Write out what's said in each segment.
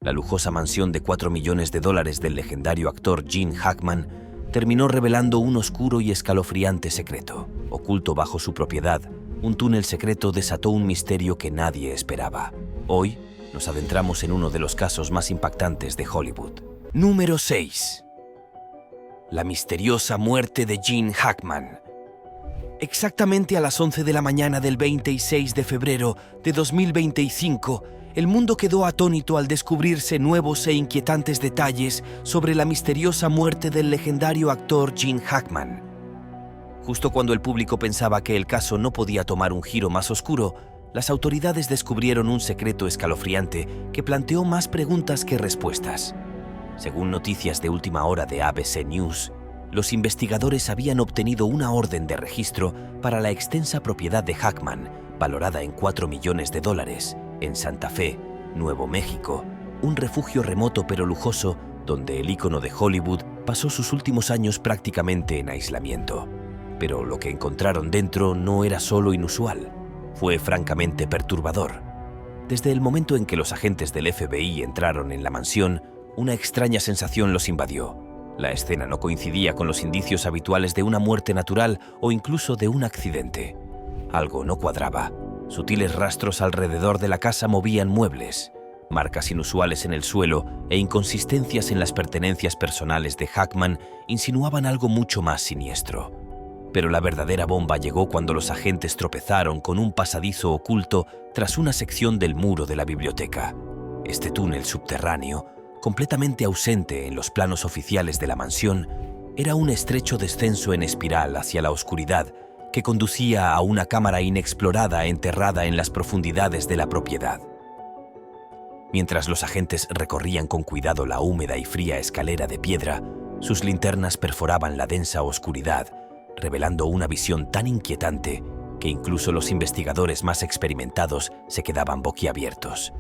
La lujosa mansión de $4 millones del legendario actor Gene Hackman terminó revelando un oscuro y escalofriante secreto. Oculto bajo su propiedad, un túnel secreto desató un misterio que nadie esperaba. Hoy nos adentramos en uno de los casos más impactantes de Hollywood. Número 6. La misteriosa muerte de Gene Hackman. Exactamente a las 11 de la mañana del 26 de febrero de 2025, el mundo quedó atónito al descubrirse nuevos e inquietantes detalles sobre la misteriosa muerte del legendario actor Gene Hackman. Justo cuando el público pensaba que el caso no podía tomar un giro más oscuro, las autoridades descubrieron un secreto escalofriante que planteó más preguntas que respuestas. Según noticias de última hora de ABC News, los investigadores habían obtenido una orden de registro para la extensa propiedad de Hackman, valorada en $4 millones, en Santa Fe, Nuevo México, un refugio remoto pero lujoso donde el ícono de Hollywood pasó sus últimos años prácticamente en aislamiento. Pero lo que encontraron dentro no era solo inusual, fue francamente perturbador. Desde el momento en que los agentes del FBI entraron en la mansión, una extraña sensación los invadió. La escena no coincidía con los indicios habituales de una muerte natural o incluso de un accidente. Algo no cuadraba. Sutiles rastros alrededor de la casa movían muebles, marcas inusuales en el suelo e inconsistencias en las pertenencias personales de Hackman insinuaban algo mucho más siniestro. Pero la verdadera bomba llegó cuando los agentes tropezaron con un pasadizo oculto tras una sección del muro de la biblioteca. Este túnel subterráneo, completamente ausente en los planos oficiales de la mansión, era un estrecho descenso en espiral hacia la oscuridad que conducía a una cámara inexplorada enterrada en las profundidades de la propiedad. Mientras los agentes recorrían con cuidado la húmeda y fría escalera de piedra, sus linternas perforaban la densa oscuridad, revelando una visión tan inquietante que incluso los investigadores más experimentados se quedaban boquiabiertos.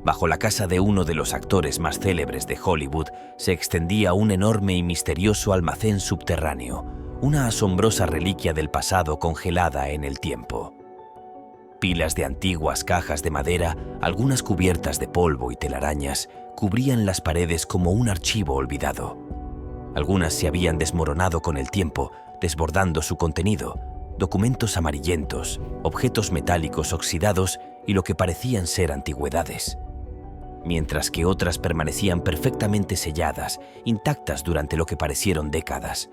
Bajo la casa de uno de los actores más célebres de Hollywood se extendía un enorme y misterioso almacén subterráneo, una asombrosa reliquia del pasado congelada en el tiempo. Pilas de antiguas cajas de madera, algunas cubiertas de polvo y telarañas, cubrían las paredes como un archivo olvidado. Algunas se habían desmoronado con el tiempo, desbordando su contenido, documentos amarillentos, objetos metálicos oxidados y lo que parecían ser antigüedades. Mientras que otras permanecían perfectamente selladas, intactas durante lo que parecieron décadas.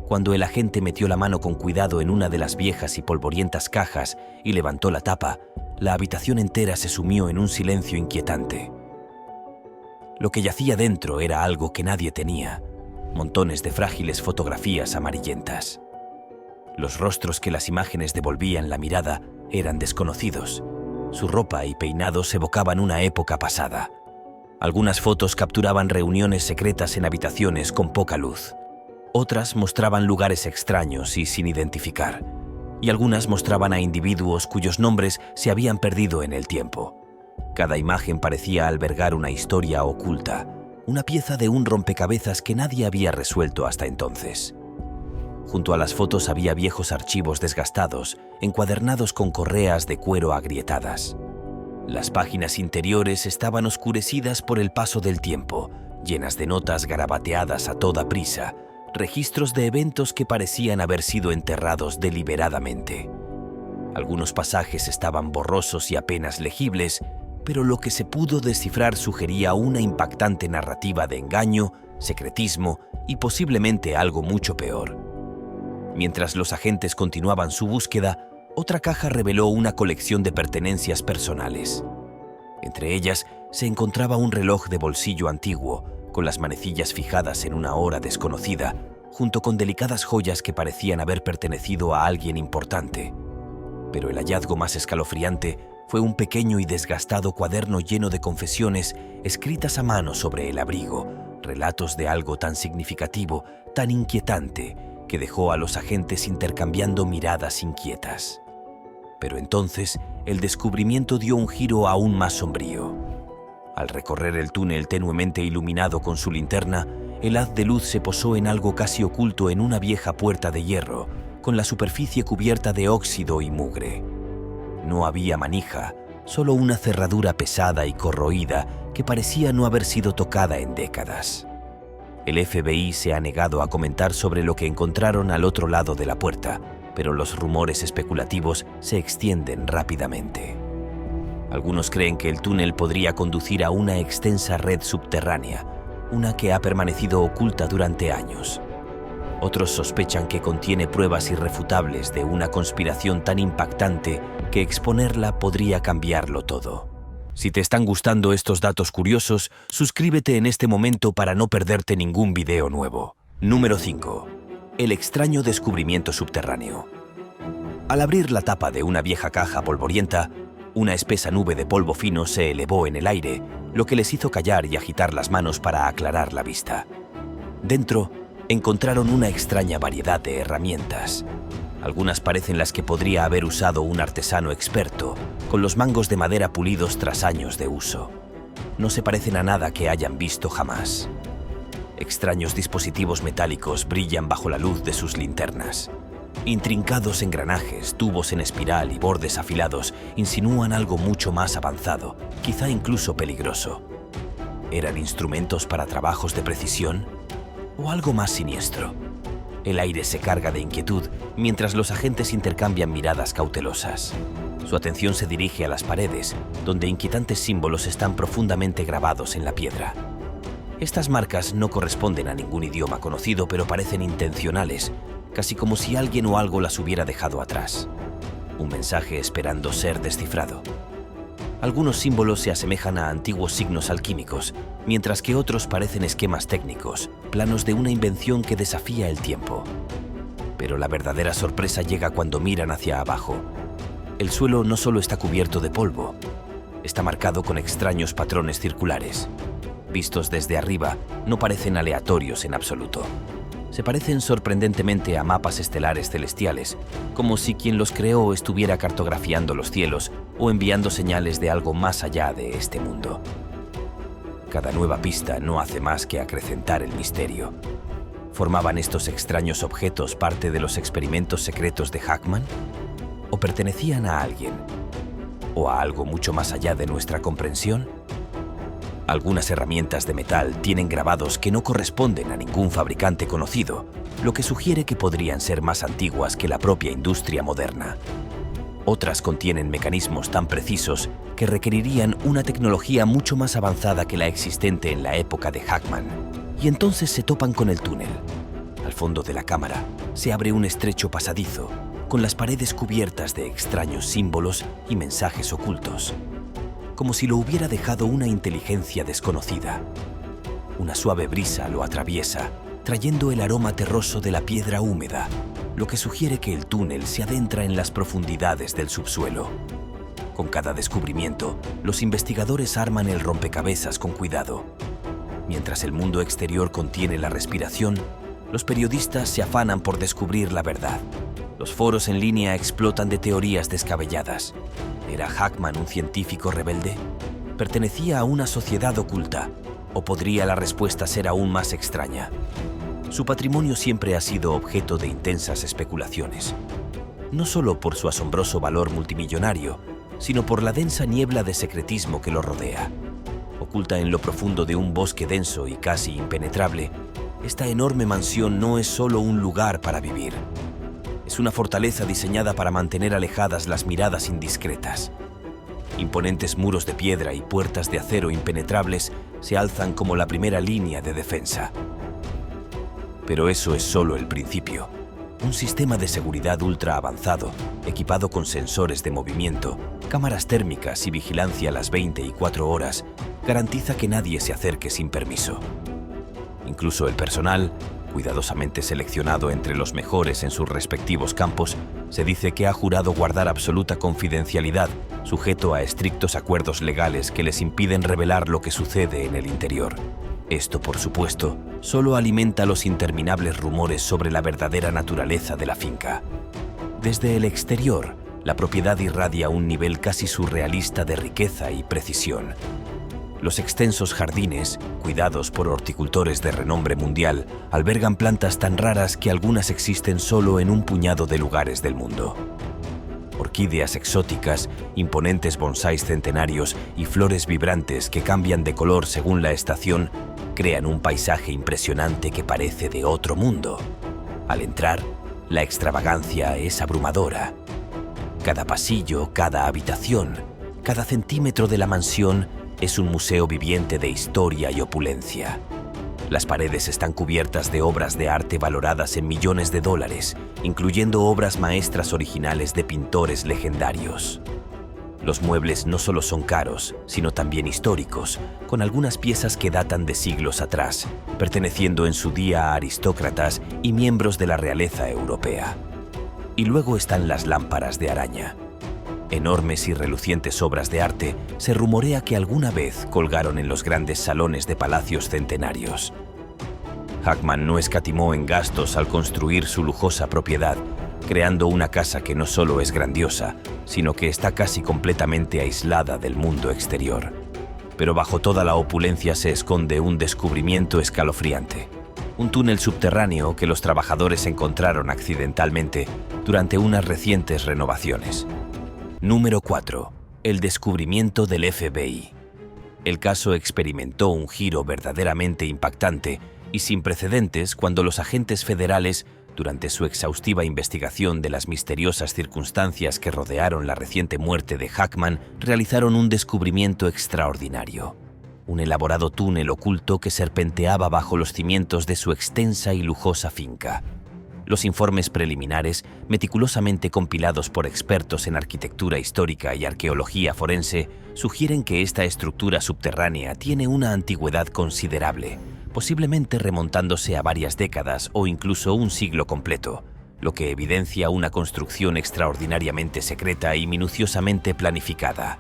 Cuando el agente metió la mano con cuidado en una de las viejas y polvorientas cajas y levantó la tapa, la habitación entera se sumió en un silencio inquietante. Lo que yacía dentro era algo que nadie tenía, montones de frágiles fotografías amarillentas. Los rostros que las imágenes devolvían la mirada eran desconocidos. Su ropa y peinados evocaban una época pasada. Algunas fotos capturaban reuniones secretas en habitaciones con poca luz. Otras mostraban lugares extraños y sin identificar, y algunas mostraban a individuos cuyos nombres se habían perdido en el tiempo. Cada imagen parecía albergar una historia oculta, una pieza de un rompecabezas que nadie había resuelto hasta entonces. Junto a las fotos había viejos archivos desgastados, encuadernados con correas de cuero agrietadas. Las páginas interiores estaban oscurecidas por el paso del tiempo, llenas de notas garabateadas a toda prisa, registros de eventos que parecían haber sido enterrados deliberadamente. Algunos pasajes estaban borrosos y apenas legibles, pero lo que se pudo descifrar sugería una impactante narrativa de engaño, secretismo y posiblemente algo mucho peor. Mientras los agentes continuaban su búsqueda, otra caja reveló una colección de pertenencias personales. Entre ellas se encontraba un reloj de bolsillo antiguo, con las manecillas fijadas en una hora desconocida, junto con delicadas joyas que parecían haber pertenecido a alguien importante. Pero el hallazgo más escalofriante fue un pequeño y desgastado cuaderno lleno de confesiones escritas a mano sobre el abrigo, relatos de algo tan significativo, tan inquietante, que dejó a los agentes intercambiando miradas inquietas. Pero entonces, el descubrimiento dio un giro aún más sombrío. Al recorrer el túnel tenuemente iluminado con su linterna, el haz de luz se posó en algo casi oculto en una vieja puerta de hierro, con la superficie cubierta de óxido y mugre. No había manija, solo una cerradura pesada y corroída que parecía no haber sido tocada en décadas. El FBI se ha negado a comentar sobre lo que encontraron al otro lado de la puerta, pero los rumores especulativos se extienden rápidamente. Algunos creen que el túnel podría conducir a una extensa red subterránea, una que ha permanecido oculta durante años. Otros sospechan que contiene pruebas irrefutables de una conspiración tan impactante que exponerla podría cambiarlo todo. Si te están gustando estos datos curiosos, suscríbete en este momento para no perderte ningún video nuevo. Número 5. El extraño descubrimiento subterráneo. Al abrir la tapa de una vieja caja polvorienta, una espesa nube de polvo fino se elevó en el aire, lo que les hizo callar y agitar las manos para aclarar la vista. Dentro, encontraron una extraña variedad de herramientas. Algunas parecen las que podría haber usado un artesano experto, con los mangos de madera pulidos tras años de uso. No se parecen a nada que hayan visto jamás. Extraños dispositivos metálicos brillan bajo la luz de sus linternas. Intrincados engranajes, tubos en espiral y bordes afilados insinúan algo mucho más avanzado, quizá incluso peligroso. ¿Eran instrumentos para trabajos de precisión? ¿O algo más siniestro? El aire se carga de inquietud mientras los agentes intercambian miradas cautelosas. Su atención se dirige a las paredes, donde inquietantes símbolos están profundamente grabados en la piedra. Estas marcas no corresponden a ningún idioma conocido, pero parecen intencionales, casi como si alguien o algo las hubiera dejado atrás. Un mensaje esperando ser descifrado. Algunos símbolos se asemejan a antiguos signos alquímicos, mientras que otros parecen esquemas técnicos, planos de una invención que desafía el tiempo. Pero la verdadera sorpresa llega cuando miran hacia abajo. El suelo no solo está cubierto de polvo, está marcado con extraños patrones circulares. Vistos desde arriba, no parecen aleatorios en absoluto. Se parecen sorprendentemente a mapas estelares celestiales, como si quien los creó estuviera cartografiando los cielos o enviando señales de algo más allá de este mundo. Cada nueva pista no hace más que acrecentar el misterio. ¿Formaban estos extraños objetos parte de los experimentos secretos de Hackman? ¿O pertenecían a alguien? ¿O a algo mucho más allá de nuestra comprensión? Algunas herramientas de metal tienen grabados que no corresponden a ningún fabricante conocido, lo que sugiere que podrían ser más antiguas que la propia industria moderna. Otras contienen mecanismos tan precisos que requerirían una tecnología mucho más avanzada que la existente en la época de Hackman. Y entonces se topan con el túnel. Al fondo de la cámara se abre un estrecho pasadizo, con las paredes cubiertas de extraños símbolos y mensajes ocultos, como si lo hubiera dejado una inteligencia desconocida. Una suave brisa lo atraviesa, trayendo el aroma terroso de la piedra húmeda, lo que sugiere que el túnel se adentra en las profundidades del subsuelo. Con cada descubrimiento, los investigadores arman el rompecabezas con cuidado. Mientras el mundo exterior contiene la respiración, los periodistas se afanan por descubrir la verdad. Los foros en línea explotan de teorías descabelladas. ¿Era Hackman un científico rebelde? ¿Pertenecía a una sociedad oculta? ¿O podría la respuesta ser aún más extraña? Su patrimonio siempre ha sido objeto de intensas especulaciones. No solo por su asombroso valor multimillonario, sino por la densa niebla de secretismo que lo rodea. Oculta en lo profundo de un bosque denso y casi impenetrable, esta enorme mansión no es solo un lugar para vivir. Es una fortaleza diseñada para mantener alejadas las miradas indiscretas. Imponentes muros de piedra y puertas de acero impenetrables se alzan como la primera línea de defensa. Pero eso es solo el principio. Un sistema de seguridad ultra avanzado, equipado con sensores de movimiento, cámaras térmicas y vigilancia a las 24 horas, garantiza que nadie se acerque sin permiso. Incluso el personal, cuidadosamente seleccionado entre los mejores en sus respectivos campos, se dice que ha jurado guardar absoluta confidencialidad, sujeto a estrictos acuerdos legales que les impiden revelar lo que sucede en el interior. Esto, por supuesto, solo alimenta los interminables rumores sobre la verdadera naturaleza de la finca. Desde el exterior, la propiedad irradia un nivel casi surrealista de riqueza y precisión. Los extensos jardines, cuidados por horticultores de renombre mundial, albergan plantas tan raras que algunas existen solo en un puñado de lugares del mundo. ¿Por orquídeas exóticas, imponentes bonsáis centenarios y flores vibrantes que cambian de color según la estación, crean un paisaje impresionante que parece de otro mundo. Al entrar, la extravagancia es abrumadora. Cada pasillo, cada habitación, cada centímetro de la mansión es un museo viviente de historia y opulencia. Las paredes están cubiertas de obras de arte valoradas en millones de dólares, incluyendo obras maestras originales de pintores legendarios. Los muebles no solo son caros, sino también históricos, con algunas piezas que datan de siglos atrás, perteneciendo en su día a aristócratas y miembros de la realeza europea. Y luego están las lámparas de araña. Enormes y relucientes obras de arte se rumorea que alguna vez colgaron en los grandes salones de palacios centenarios. Hackman no escatimó en gastos al construir su lujosa propiedad, creando una casa que no solo es grandiosa, sino que está casi completamente aislada del mundo exterior. Pero bajo toda la opulencia se esconde un descubrimiento escalofriante. Un túnel subterráneo que los trabajadores encontraron accidentalmente durante unas recientes renovaciones. Número 4. El descubrimiento del FBI. El caso experimentó un giro verdaderamente impactante y sin precedentes cuando los agentes federales, durante su exhaustiva investigación de las misteriosas circunstancias que rodearon la reciente muerte de Hackman, realizaron un descubrimiento extraordinario. Un elaborado túnel oculto que serpenteaba bajo los cimientos de su extensa y lujosa finca. Los informes preliminares, meticulosamente compilados por expertos en arquitectura histórica y arqueología forense, sugieren que esta estructura subterránea tiene una antigüedad considerable, posiblemente remontándose a varias décadas o incluso un siglo completo, lo que evidencia una construcción extraordinariamente secreta y minuciosamente planificada.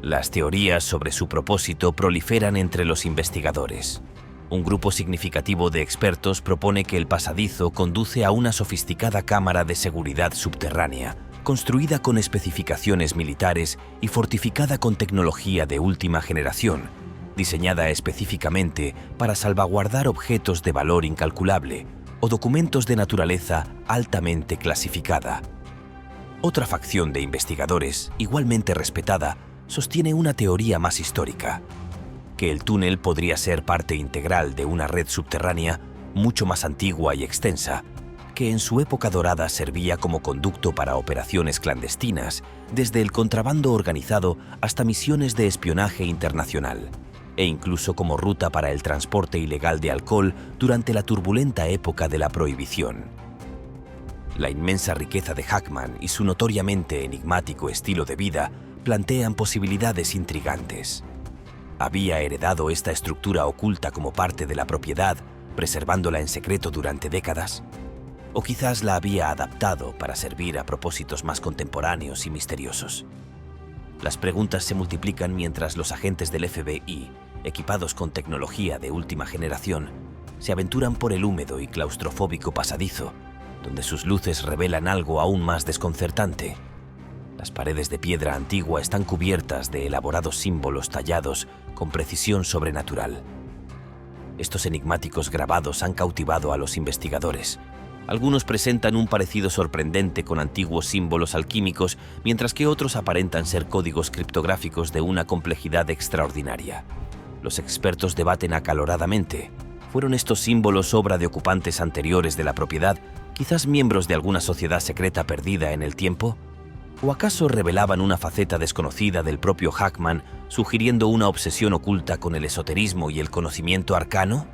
Las teorías sobre su propósito proliferan entre los investigadores. Un grupo significativo de expertos propone que el pasadizo conduce a una sofisticada cámara de seguridad subterránea, construida con especificaciones militares y fortificada con tecnología de última generación, diseñada específicamente para salvaguardar objetos de valor incalculable o documentos de naturaleza altamente clasificada. Otra facción de investigadores, igualmente respetada, sostiene una teoría más histórica: que el túnel podría ser parte integral de una red subterránea mucho más antigua y extensa, que en su época dorada servía como conducto para operaciones clandestinas, desde el contrabando organizado hasta misiones de espionaje internacional, e incluso como ruta para el transporte ilegal de alcohol durante la turbulenta época de la Prohibición. La inmensa riqueza de Hackman y su notoriamente enigmático estilo de vida plantean posibilidades intrigantes. ¿Había heredado esta estructura oculta como parte de la propiedad, preservándola en secreto durante décadas? ¿O quizás la había adaptado para servir a propósitos más contemporáneos y misteriosos? Las preguntas se multiplican mientras los agentes del FBI, equipados con tecnología de última generación, se aventuran por el húmedo y claustrofóbico pasadizo, donde sus luces revelan algo aún más desconcertante. Las paredes de piedra antigua están cubiertas de elaborados símbolos tallados con precisión sobrenatural. Estos enigmáticos grabados han cautivado a los investigadores. Algunos presentan un parecido sorprendente con antiguos símbolos alquímicos, mientras que otros aparentan ser códigos criptográficos de una complejidad extraordinaria. Los expertos debaten acaloradamente. ¿Fueron estos símbolos obra de ocupantes anteriores de la propiedad, quizás miembros de alguna sociedad secreta perdida en el tiempo? ¿O acaso revelaban una faceta desconocida del propio Hackman, sugiriendo una obsesión oculta con el esoterismo y el conocimiento arcano?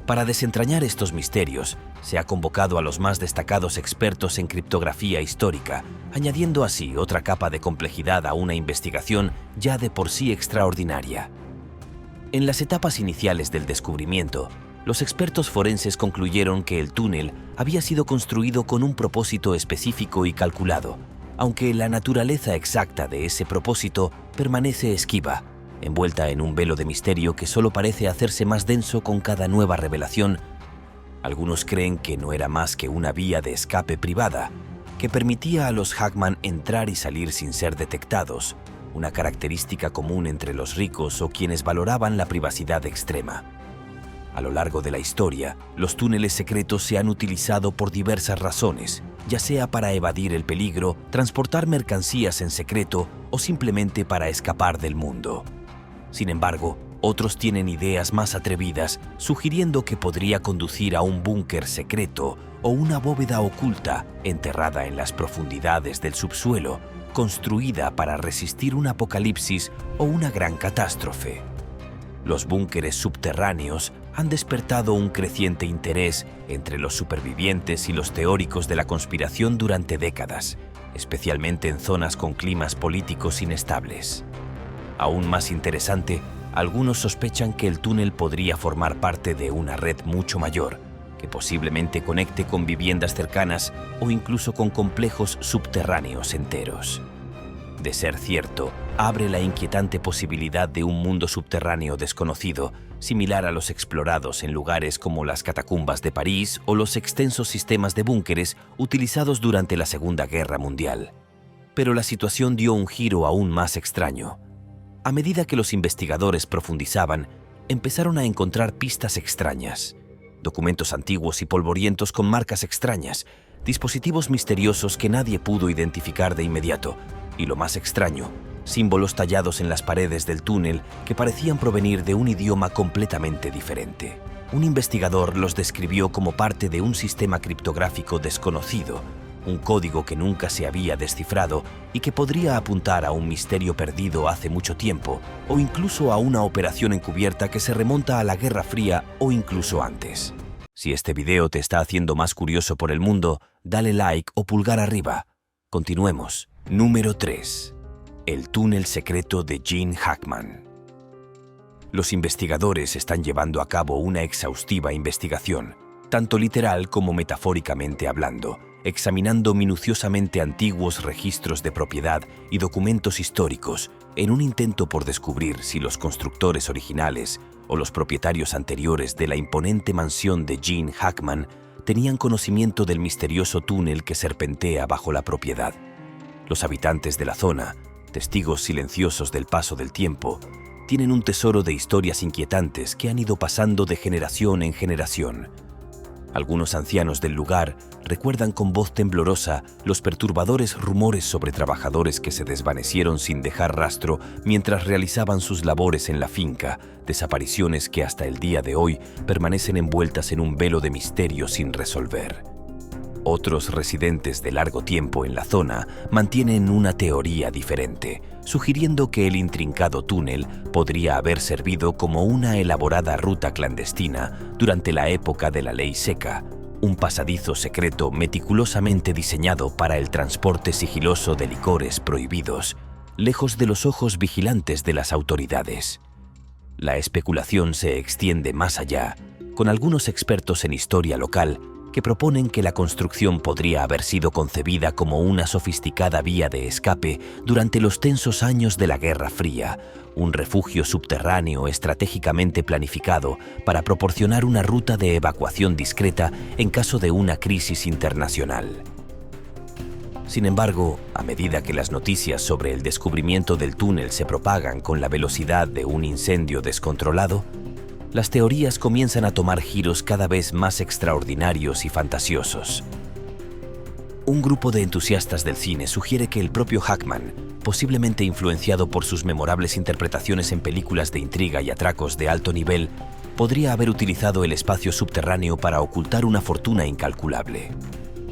Para desentrañar estos misterios, se ha convocado a los más destacados expertos en criptografía histórica, añadiendo así otra capa de complejidad a una investigación ya de por sí extraordinaria. En las etapas iniciales del descubrimiento, los expertos forenses concluyeron que el túnel había sido construido con un propósito específico y calculado, aunque la naturaleza exacta de ese propósito permanece esquiva, envuelta en un velo de misterio que solo parece hacerse más denso con cada nueva revelación. Algunos creen que no era más que una vía de escape privada, que permitía a los Hackman entrar y salir sin ser detectados, una característica común entre los ricos o quienes valoraban la privacidad extrema. A lo largo de la historia, los túneles secretos se han utilizado por diversas razones, ya sea para evadir el peligro, transportar mercancías en secreto o simplemente para escapar del mundo. Sin embargo, otros tienen ideas más atrevidas, sugiriendo que podría conducir a un búnker secreto o una bóveda oculta enterrada en las profundidades del subsuelo, construida para resistir un apocalipsis o una gran catástrofe. Los búnkeres subterráneos han despertado un creciente interés entre los supervivientes y los teóricos de la conspiración durante décadas, especialmente en zonas con climas políticos inestables. Aún más interesante, algunos sospechan que el túnel podría formar parte de una red mucho mayor, que posiblemente conecte con viviendas cercanas o incluso con complejos subterráneos enteros. De ser cierto, abre la inquietante posibilidad de un mundo subterráneo desconocido, similar a los explorados en lugares como las catacumbas de París o los extensos sistemas de búnkeres utilizados durante la Segunda Guerra Mundial. Pero la situación dio un giro aún más extraño. A medida que los investigadores profundizaban, empezaron a encontrar pistas extrañas, documentos antiguos y polvorientos con marcas extrañas, dispositivos misteriosos que nadie pudo identificar de inmediato, y lo más extraño, símbolos tallados en las paredes del túnel que parecían provenir de un idioma completamente diferente. Un investigador los describió como parte de un sistema criptográfico desconocido, un código que nunca se había descifrado y que podría apuntar a un misterio perdido hace mucho tiempo o incluso a una operación encubierta que se remonta a la Guerra Fría o incluso antes. Si este video te está haciendo más curioso por el mundo, dale like o pulgar arriba. Continuemos. Número 3. El túnel secreto de Gene Hackman. Los investigadores están llevando a cabo una exhaustiva investigación, tanto literal como metafóricamente hablando, examinando minuciosamente antiguos registros de propiedad y documentos históricos en un intento por descubrir si los constructores originales o los propietarios anteriores de la imponente mansión de Gene Hackman tenían conocimiento del misterioso túnel que serpentea bajo la propiedad. Los habitantes de la zona, testigos silenciosos del paso del tiempo, tienen un tesoro de historias inquietantes que han ido pasando de generación en generación. Algunos ancianos del lugar recuerdan con voz temblorosa los perturbadores rumores sobre trabajadores que se desvanecieron sin dejar rastro mientras realizaban sus labores en la finca, desapariciones que hasta el día de hoy permanecen envueltas en un velo de misterio sin resolver. Otros residentes de largo tiempo en la zona mantienen una teoría diferente, sugiriendo que el intrincado túnel podría haber servido como una elaborada ruta clandestina durante la época de la ley seca, un pasadizo secreto meticulosamente diseñado para el transporte sigiloso de licores prohibidos, lejos de los ojos vigilantes de las autoridades. La especulación se extiende más allá, con algunos expertos en historia local que proponen que la construcción podría haber sido concebida como una sofisticada vía de escape durante los tensos años de la Guerra Fría, un refugio subterráneo estratégicamente planificado para proporcionar una ruta de evacuación discreta en caso de una crisis internacional. Sin embargo, a medida que las noticias sobre el descubrimiento del túnel se propagan con la velocidad de un incendio descontrolado, las teorías comienzan a tomar giros cada vez más extraordinarios y fantasiosos. Un grupo de entusiastas del cine sugiere que el propio Hackman, posiblemente influenciado por sus memorables interpretaciones en películas de intriga y atracos de alto nivel, podría haber utilizado el espacio subterráneo para ocultar una fortuna incalculable.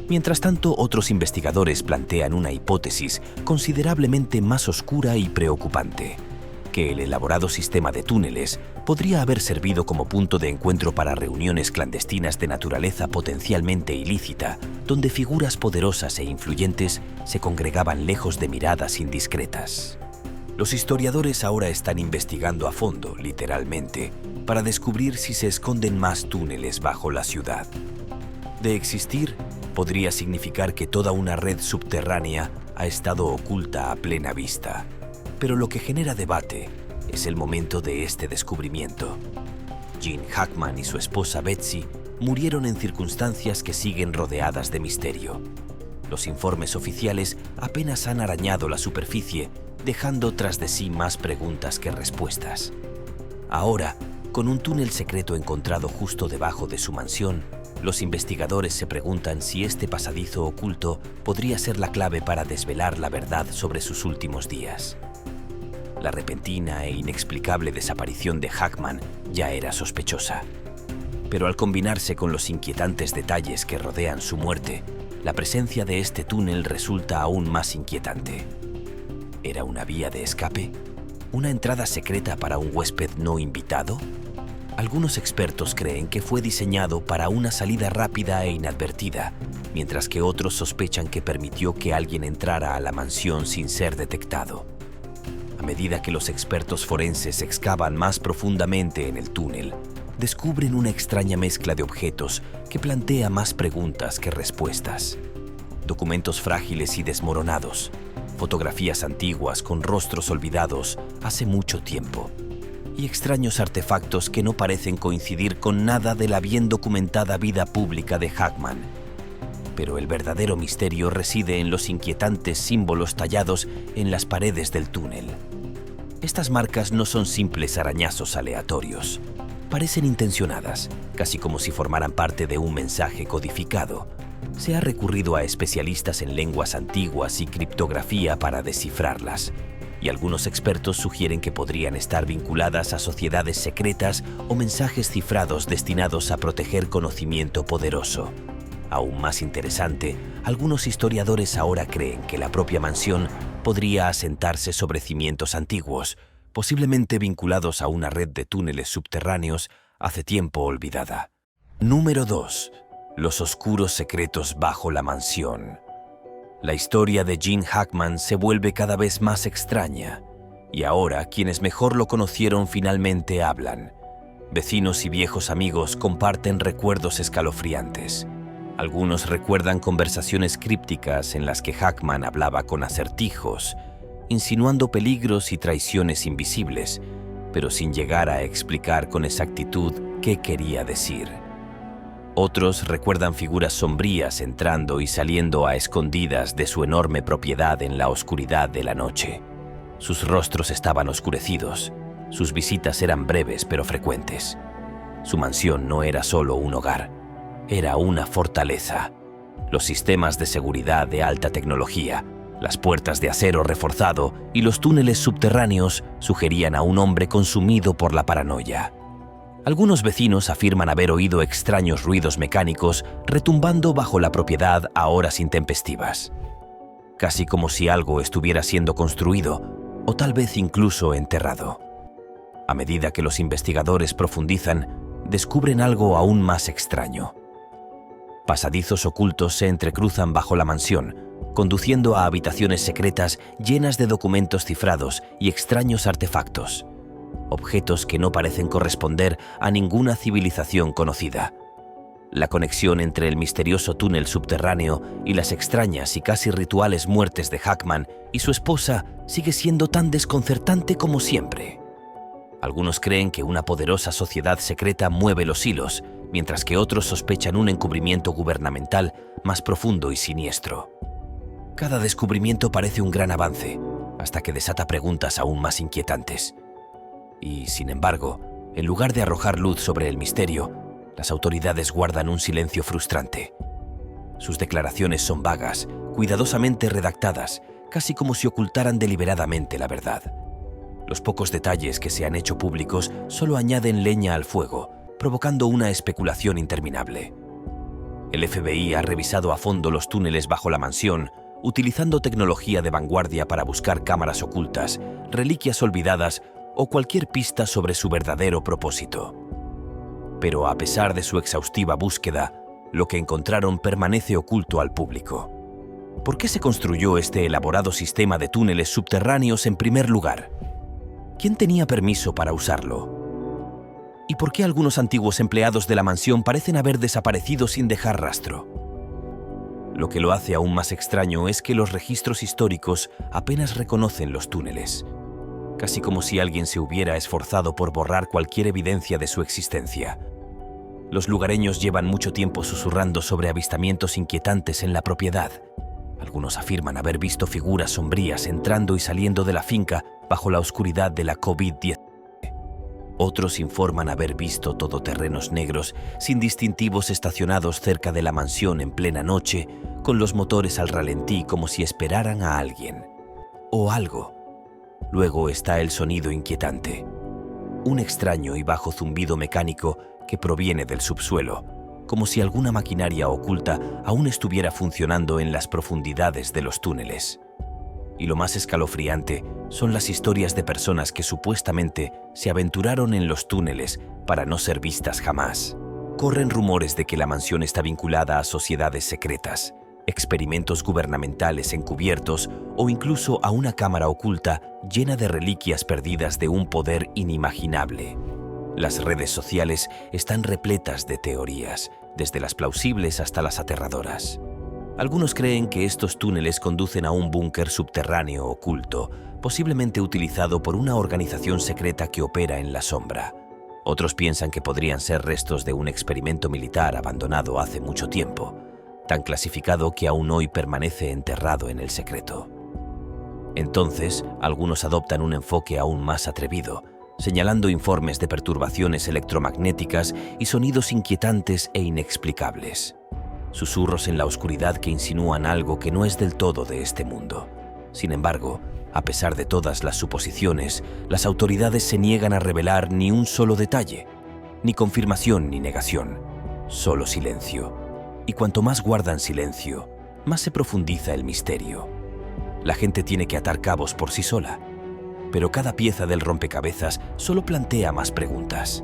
Mientras tanto, otros investigadores plantean una hipótesis considerablemente más oscura y preocupante: que el elaborado sistema de túneles podría haber servido como punto de encuentro para reuniones clandestinas de naturaleza potencialmente ilícita, donde figuras poderosas e influyentes se congregaban lejos de miradas indiscretas. Los historiadores ahora están investigando a fondo, literalmente, para descubrir si se esconden más túneles bajo la ciudad. De existir, podría significar que toda una red subterránea ha estado oculta a plena vista. Pero lo que genera debate es el momento de este descubrimiento. Gene Hackman y su esposa Betsy murieron en circunstancias que siguen rodeadas de misterio. Los informes oficiales apenas han arañado la superficie, dejando tras de sí más preguntas que respuestas. Ahora, Con un túnel secreto encontrado justo debajo de su mansión, los investigadores se preguntan si este pasadizo oculto podría ser la clave para desvelar la verdad sobre sus últimos días. La repentina e inexplicable desaparición de Hackman ya era sospechosa. Pero al combinarse con los inquietantes detalles que rodean su muerte, la presencia de este túnel resulta aún más inquietante. ¿Era una vía de escape? ¿Una entrada secreta para un huésped no invitado? Algunos expertos creen que fue diseñado para una salida rápida e inadvertida, mientras que otros sospechan que permitió que alguien entrara a la mansión sin ser detectado. A medida que los expertos forenses excavan más profundamente en el túnel, descubren una extraña mezcla de objetos que plantea más preguntas que respuestas. Documentos frágiles y desmoronados, fotografías antiguas con rostros olvidados hace mucho tiempo, y extraños artefactos que no parecen coincidir con nada de la bien documentada vida pública de Hackman. Pero el verdadero misterio reside en los inquietantes símbolos tallados en las paredes del túnel. Estas marcas no son simples arañazos aleatorios. Parecen intencionadas, casi como si formaran parte de un mensaje codificado. Se ha recurrido a especialistas en lenguas antiguas y criptografía para descifrarlas, y algunos expertos sugieren que podrían estar vinculadas a sociedades secretas o mensajes cifrados destinados a proteger conocimiento poderoso. Aún más interesante, algunos historiadores ahora creen que la propia mansión podría asentarse sobre cimientos antiguos, posiblemente vinculados a una red de túneles subterráneos hace tiempo olvidada. Número 2. Los oscuros secretos bajo la mansión. La historia de Gene Hackman se vuelve cada vez más extraña, y ahora quienes mejor lo conocieron finalmente hablan. Vecinos y viejos amigos comparten recuerdos escalofriantes. Algunos recuerdan conversaciones crípticas en las que Hackman hablaba con acertijos, insinuando peligros y traiciones invisibles, pero sin llegar a explicar con exactitud qué quería decir. Otros recuerdan figuras sombrías entrando y saliendo a escondidas de su enorme propiedad en la oscuridad de la noche. Sus rostros estaban oscurecidos, sus visitas eran breves pero frecuentes. Su mansión no era solo un hogar, era una fortaleza. Los sistemas de seguridad de alta tecnología, las puertas de acero reforzado y los túneles subterráneos sugerían a un hombre consumido por la paranoia. Algunos vecinos afirman haber oído extraños ruidos mecánicos retumbando bajo la propiedad a horas intempestivas, casi como si algo estuviera siendo construido o tal vez incluso enterrado. A medida que los investigadores profundizan, descubren algo aún más extraño. Pasadizos ocultos se entrecruzan bajo la mansión, conduciendo a habitaciones secretas llenas de documentos cifrados y extraños artefactos. Objetos que no parecen corresponder a ninguna civilización conocida. La conexión entre el misterioso túnel subterráneo y las extrañas y casi rituales muertes de Hackman y su esposa sigue siendo tan desconcertante como siempre. Algunos creen que una poderosa sociedad secreta mueve los hilos, mientras que otros sospechan un encubrimiento gubernamental más profundo y siniestro. Cada descubrimiento parece un gran avance, hasta que desata preguntas aún más inquietantes. Y, sin embargo, en lugar de arrojar luz sobre el misterio, las autoridades guardan un silencio frustrante. Sus declaraciones son vagas, cuidadosamente redactadas, casi como si ocultaran deliberadamente la verdad. Los pocos detalles que se han hecho públicos solo añaden leña al fuego, provocando una especulación interminable. El FBI ha revisado a fondo los túneles bajo la mansión, utilizando tecnología de vanguardia para buscar cámaras ocultas, reliquias olvidadas o cualquier pista sobre su verdadero propósito. Pero a pesar de su exhaustiva búsqueda, lo que encontraron permanece oculto al público. ¿Por qué se construyó este elaborado sistema de túneles subterráneos en primer lugar? ¿Quién tenía permiso para usarlo? ¿Y por qué algunos antiguos empleados de la mansión parecen haber desaparecido sin dejar rastro? Lo que lo hace aún más extraño es que los registros históricos apenas reconocen los túneles, casi como si alguien se hubiera esforzado por borrar cualquier evidencia de su existencia. Los lugareños llevan mucho tiempo susurrando sobre avistamientos inquietantes en la propiedad. Algunos afirman haber visto figuras sombrías entrando y saliendo de la finca bajo la oscuridad de la COVID-19. Otros informan haber visto todoterrenos negros sin distintivos estacionados cerca de la mansión en plena noche, con los motores al ralentí como si esperaran a alguien o algo. Luego está el sonido inquietante, un extraño y bajo zumbido mecánico que proviene del subsuelo, como si alguna maquinaria oculta aún estuviera funcionando en las profundidades de los túneles. Y lo más escalofriante son las historias de personas que supuestamente se aventuraron en los túneles para no ser vistas jamás. Corren rumores de que la mansión está vinculada a sociedades secretas, experimentos gubernamentales encubiertos o incluso a una cámara oculta llena de reliquias perdidas de un poder inimaginable. Las redes sociales están repletas de teorías, desde las plausibles hasta las aterradoras. Algunos creen que estos túneles conducen a un búnker subterráneo oculto, posiblemente utilizado por una organización secreta que opera en la sombra. Otros piensan que podrían ser restos de un experimento militar abandonado hace mucho tiempo, tan clasificado que aún hoy permanece enterrado en el secreto. Entonces, algunos adoptan un enfoque aún más atrevido, señalando informes de perturbaciones electromagnéticas y sonidos inquietantes e inexplicables. Susurros en la oscuridad que insinúan algo que no es del todo de este mundo. Sin embargo, a pesar de todas las suposiciones, las autoridades se niegan a revelar ni un solo detalle, ni confirmación ni negación, solo silencio. Y cuanto más guardan silencio, más se profundiza el misterio. La gente tiene que atar cabos por sí sola, pero cada pieza del rompecabezas solo plantea más preguntas.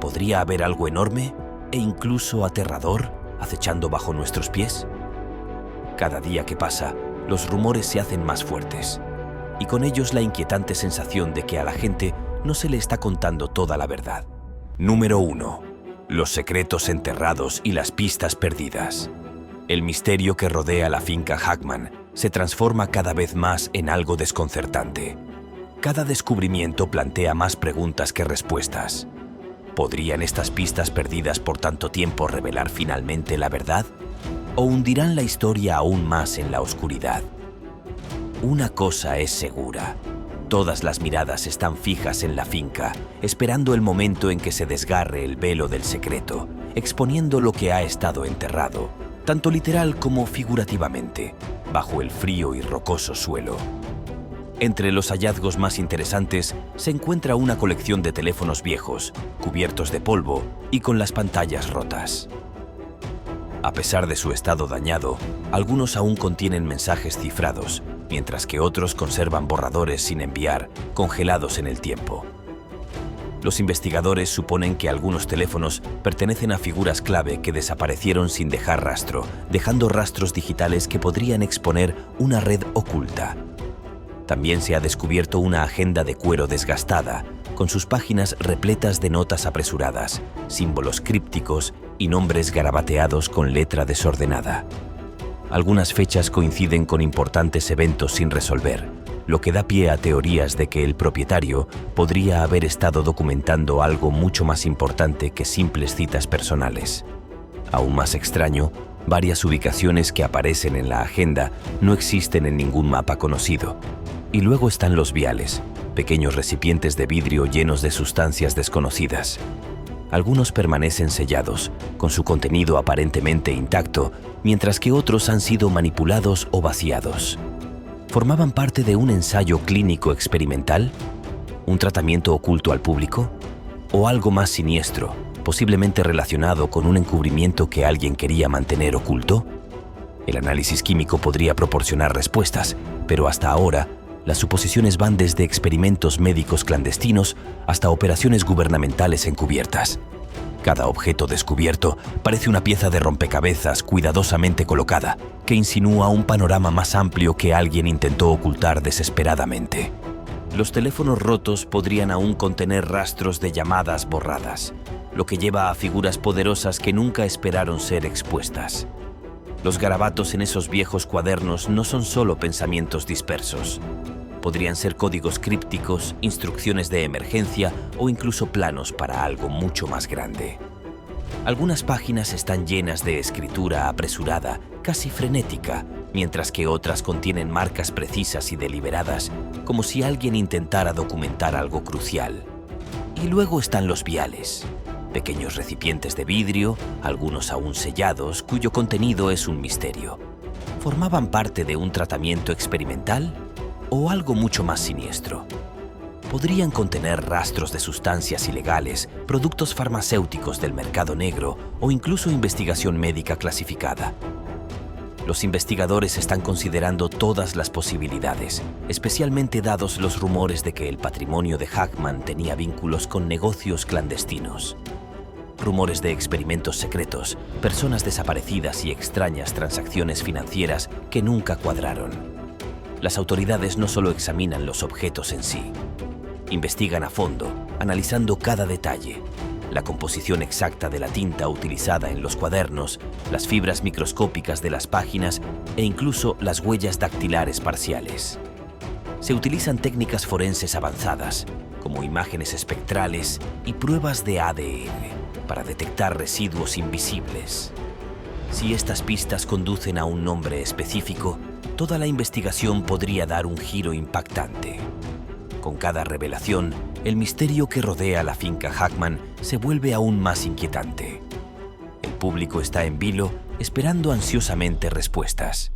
¿Podría haber algo enorme e incluso aterrador acechando bajo nuestros pies? Cada día que pasa, los rumores se hacen más fuertes, y con ellos la inquietante sensación de que a la gente no se le está contando toda la verdad. Número 1. Los secretos enterrados y las pistas perdidas. El misterio que rodea la finca Hackman se transforma cada vez más en algo desconcertante. Cada descubrimiento plantea más preguntas que respuestas. ¿Podrían estas pistas perdidas por tanto tiempo revelar finalmente la verdad? ¿O hundirán la historia aún más en la oscuridad? Una cosa es segura. Todas las miradas están fijas en la finca, esperando el momento en que se desgarre el velo del secreto, exponiendo lo que ha estado enterrado, tanto literal como figurativamente, bajo el frío y rocoso suelo. Entre los hallazgos más interesantes se encuentra una colección de teléfonos viejos, cubiertos de polvo y con las pantallas rotas. A pesar de su estado dañado, algunos aún contienen mensajes cifrados, mientras que otros conservan borradores sin enviar, congelados en el tiempo. Los investigadores suponen que algunos teléfonos pertenecen a figuras clave que desaparecieron sin dejar rastro, dejando rastros digitales que podrían exponer una red oculta. También se ha descubierto una agenda de cuero desgastada, con sus páginas repletas de notas apresuradas, símbolos crípticos y nombres garabateados con letra desordenada. Algunas fechas coinciden con importantes eventos sin resolver, lo que da pie a teorías de que el propietario podría haber estado documentando algo mucho más importante que simples citas personales. Aún más extraño, varias ubicaciones que aparecen en la agenda no existen en ningún mapa conocido. Y luego están los viales, pequeños recipientes de vidrio llenos de sustancias desconocidas. Algunos permanecen sellados, con su contenido aparentemente intacto, mientras que otros han sido manipulados o vaciados. ¿Formaban parte de un ensayo clínico experimental? ¿Un tratamiento oculto al público? ¿O algo más siniestro, posiblemente relacionado con un encubrimiento que alguien quería mantener oculto? El análisis químico podría proporcionar respuestas, pero hasta ahora, las suposiciones van desde experimentos médicos clandestinos hasta operaciones gubernamentales encubiertas. Cada objeto descubierto parece una pieza de rompecabezas cuidadosamente colocada, que insinúa un panorama más amplio que alguien intentó ocultar desesperadamente. Los teléfonos rotos podrían aún contener rastros de llamadas borradas, lo que lleva a figuras poderosas que nunca esperaron ser expuestas. Los garabatos en esos viejos cuadernos no son solo pensamientos dispersos. Podrían ser códigos crípticos, instrucciones de emergencia o incluso planos para algo mucho más grande. Algunas páginas están llenas de escritura apresurada, casi frenética, mientras que otras contienen marcas precisas y deliberadas, como si alguien intentara documentar algo crucial. Y luego están los viales, pequeños recipientes de vidrio, algunos aún sellados, cuyo contenido es un misterio. ¿Formaban parte de un tratamiento experimental o algo mucho más siniestro? Podrían contener rastros de sustancias ilegales, productos farmacéuticos del mercado negro o incluso investigación médica clasificada. Los investigadores están considerando todas las posibilidades, especialmente dados los rumores de que el patrimonio de Hackman tenía vínculos con negocios clandestinos. Rumores de experimentos secretos, personas desaparecidas y extrañas transacciones financieras que nunca cuadraron. Las autoridades no solo examinan los objetos en sí, investigan a fondo, analizando cada detalle, la composición exacta de la tinta utilizada en los cuadernos, las fibras microscópicas de las páginas e incluso las huellas dactilares parciales. Se utilizan técnicas forenses avanzadas, como imágenes espectrales y pruebas de ADN, para detectar residuos invisibles. Si estas pistas conducen a un nombre específico, toda la investigación podría dar un giro impactante. Con cada revelación, el misterio que rodea la finca Hackman se vuelve aún más inquietante. El público está en vilo, esperando ansiosamente respuestas.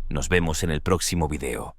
Nos vemos en el próximo video.